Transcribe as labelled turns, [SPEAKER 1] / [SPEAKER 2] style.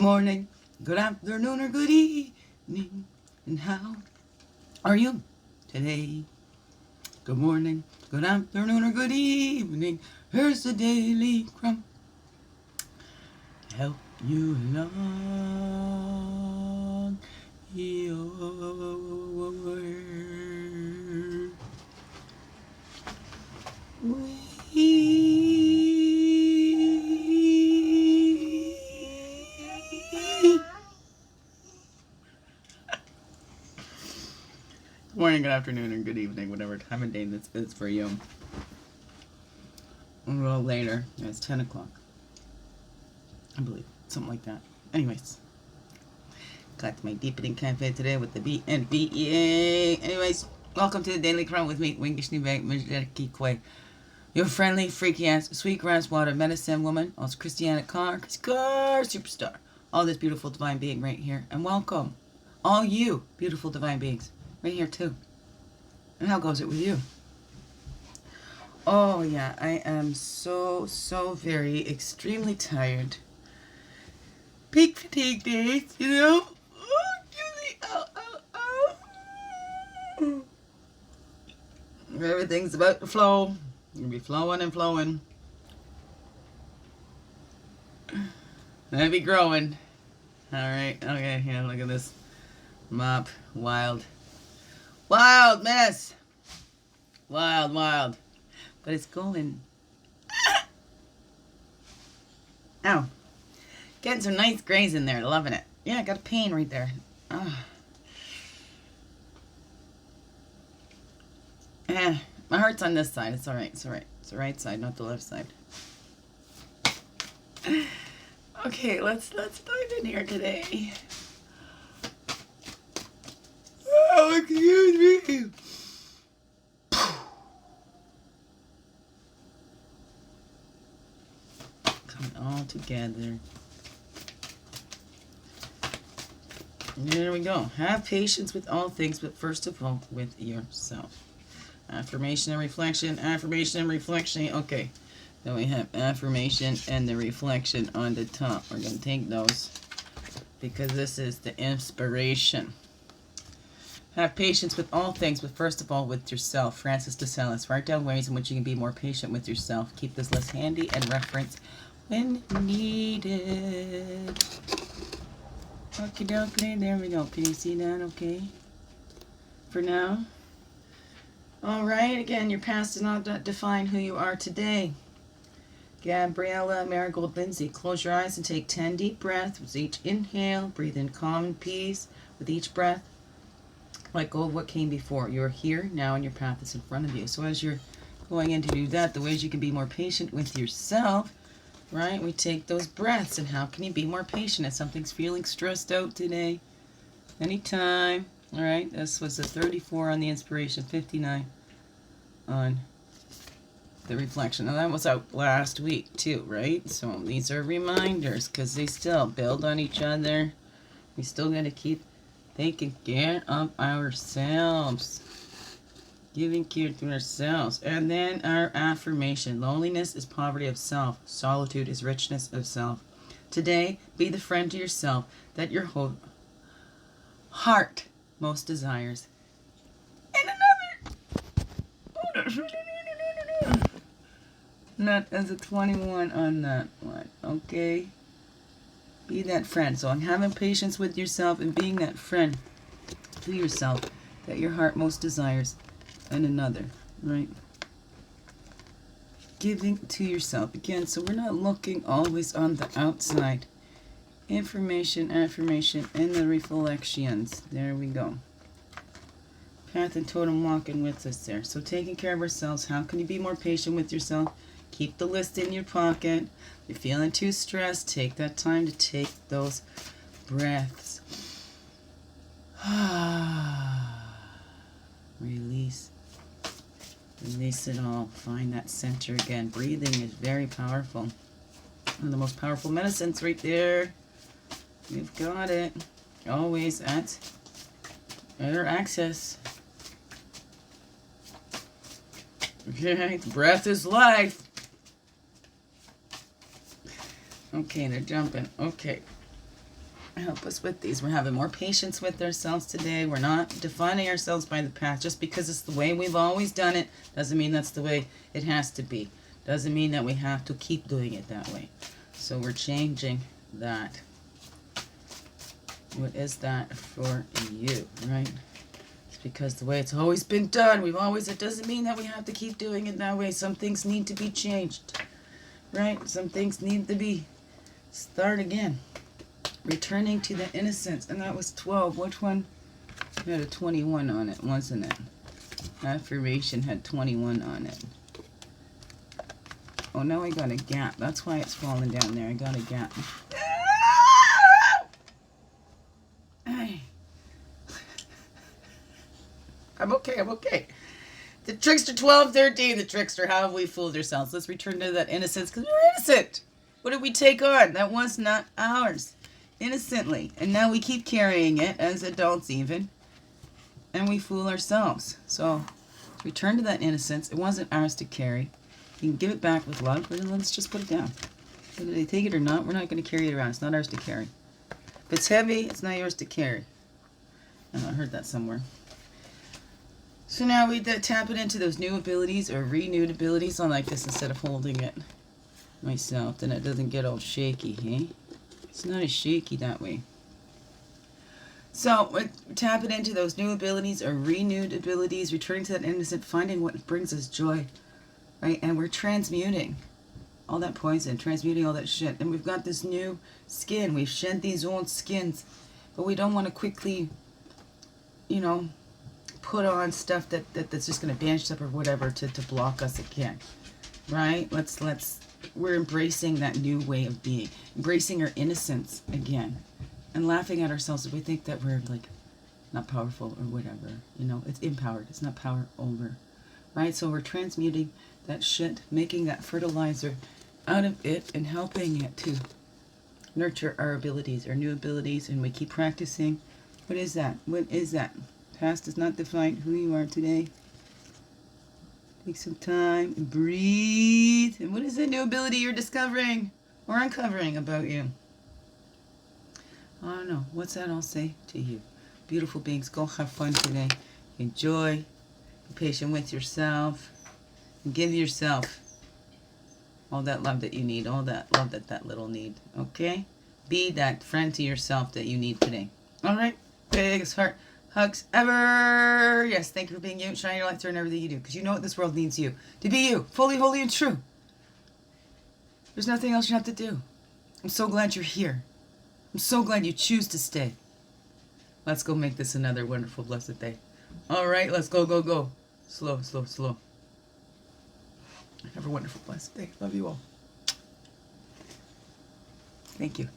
[SPEAKER 1] morning, good afternoon, or good evening. And how are you today? Good morning, good afternoon, or good evening. Here's the Daily CRUMB. Help you along your way. Good morning, good afternoon, and good evening, whatever time of day this is for you. A little later, it's 10 o'clock. I believe, something like that. Anyways, got my deepening cafe today with the BNVEA. Anyways, welcome to the Daily CRUMB with me, Wingish your friendly, freaky ass, sweet grass water medicine woman, also Christiana car superstar. All this beautiful divine being right here. And welcome, all you beautiful divine beings, right here too. And how goes it with you? Oh yeah, I am so very extremely tired. Peak fatigue days, you know? Everything's about to flow. You'll be flowing and flowing. I'll be growing. Alright, okay, yeah, look at this mop. Wild mess. Wild. But it's going. Ow. Getting some nice grays in there. Loving it. Yeah, I got a pain right there. My heart's on this side. It's alright. It's alright. It's the right side, not the left side. Okay, let's dive in here today. Oh, excuse me. Coming all together. There we go. Have patience with all things, but first of all, with yourself. Affirmation and reflection. Affirmation and reflection. Okay. Then we have affirmation and the reflection on the top. We're going to take those because this is the inspiration. Have patience with all things, but first of all with yourself. Francis de Sales. Write down ways in which you can be more patient with yourself. Keep this list handy and reference when needed. Okay, there we go. Can you see that okay? For now. Alright, again, your past does not define who you are today. Gabriella Marigold Lindsay, close your eyes and take 10 deep breaths. With each inhale, breathe in calm and peace. With each breath, let go of what came before. You're here now and your path is in front of you. So as you're going in to do that, the ways you can be more patient with yourself, right? We take those breaths. And how can you be more patient if something's feeling stressed out today? Anytime. All right, this was a 34 on the inspiration, 59 on the reflection. Now that was out last week too, right? So these are reminders because they still build on each other. We still got to keep taking care of ourselves. Giving care to ourselves. And then our affirmation. Loneliness is poverty of self. Solitude is richness of self. Today, be the friend to yourself that your whole heart most desires. And another. Not as a 21 on that one. Okay. Be that friend. So I'm having patience with yourself and being that friend to yourself that your heart most desires. And another, right? Giving to yourself. Again, so we're not looking always on the outside. Information, affirmation, and the reflections. There we go. Path and totem walking with us there. So taking care of ourselves. How can you be more patient with yourself? Keep the list in your pocket. If you're feeling too stressed, take that time to take those breaths. Release. Release it all. Find that center again. Breathing is very powerful. One of the most powerful medicines right there. You've got it. Always at our access. Okay, breath is life. Okay, they're jumping. Okay. Help us with these. We're having more patience with ourselves today. We're not defining ourselves by the past. Just because it's the way we've always done it doesn't mean that's the way it has to be. Doesn't mean that we have to keep doing it that way. So we're changing that. What is that for you, right? It's because the way it's always been done, it doesn't mean that we have to keep doing it that way. Some things need to be changed, right? Some things need to be start again. Returning to the innocence, and that was 12. Which one had a 21 on it, wasn't it? Affirmation had 21 on it. Oh, now I got a gap. That's why it's falling down there. I got a gap. I'm okay, I'm okay. The Trickster 1213, the Trickster. How have we fooled ourselves? Let's return to that innocence, because we're innocent. What did we take on? That was not ours. Innocently. And now we keep carrying it as adults even. And we fool ourselves. So, return to that innocence. It wasn't ours to carry. You can give it back with love, but let's just put it down. Whether they take it or not, we're not going to carry it around. It's not ours to carry. If it's heavy, it's not yours to carry. Oh, I heard that somewhere. So now we tap it into those new abilities or renewed abilities. I like this instead of holding it myself. Then it doesn't get all shaky, hey? It's not as shaky that way. So, we tap it into those new abilities or renewed abilities, returning to that innocent, finding what brings us joy, right? And we're transmuting all that poison, transmuting all that shit. And we've got this new skin. We've shed these old skins, but we don't want to quickly, you know, put on stuff that's just going to bandage up or whatever to block us again, right? We're embracing that new way of being, embracing our innocence again, and laughing at ourselves if we think that we're like not powerful or whatever. You know, it's empowered. It's not power over, right? So we're transmuting that shit, making that fertilizer out of it, and helping it to nurture our abilities, our new abilities, and we keep practicing. What is that? What is that? Past does not define who you are today. Take some time and breathe. And what is the new ability you're discovering or uncovering about you? I don't know. What's that all say to you? Beautiful beings, go have fun today. Enjoy. Be patient with yourself. And give yourself all that love that you need. All that love that little need. Okay? Be that friend to yourself that you need today. All right? Biggest heart hugs ever. Yes, thank you for being you. Shine your light through in everything you do. Because you know what this world needs you. To be you. Fully, holy, and true. There's nothing else you have to do. I'm so glad you're here. I'm so glad you choose to stay. Let's go make this another wonderful, blessed day. All right, let's go, go, go. Slow, slow, slow. Have a wonderful, blessed day. Love you all. Thank you.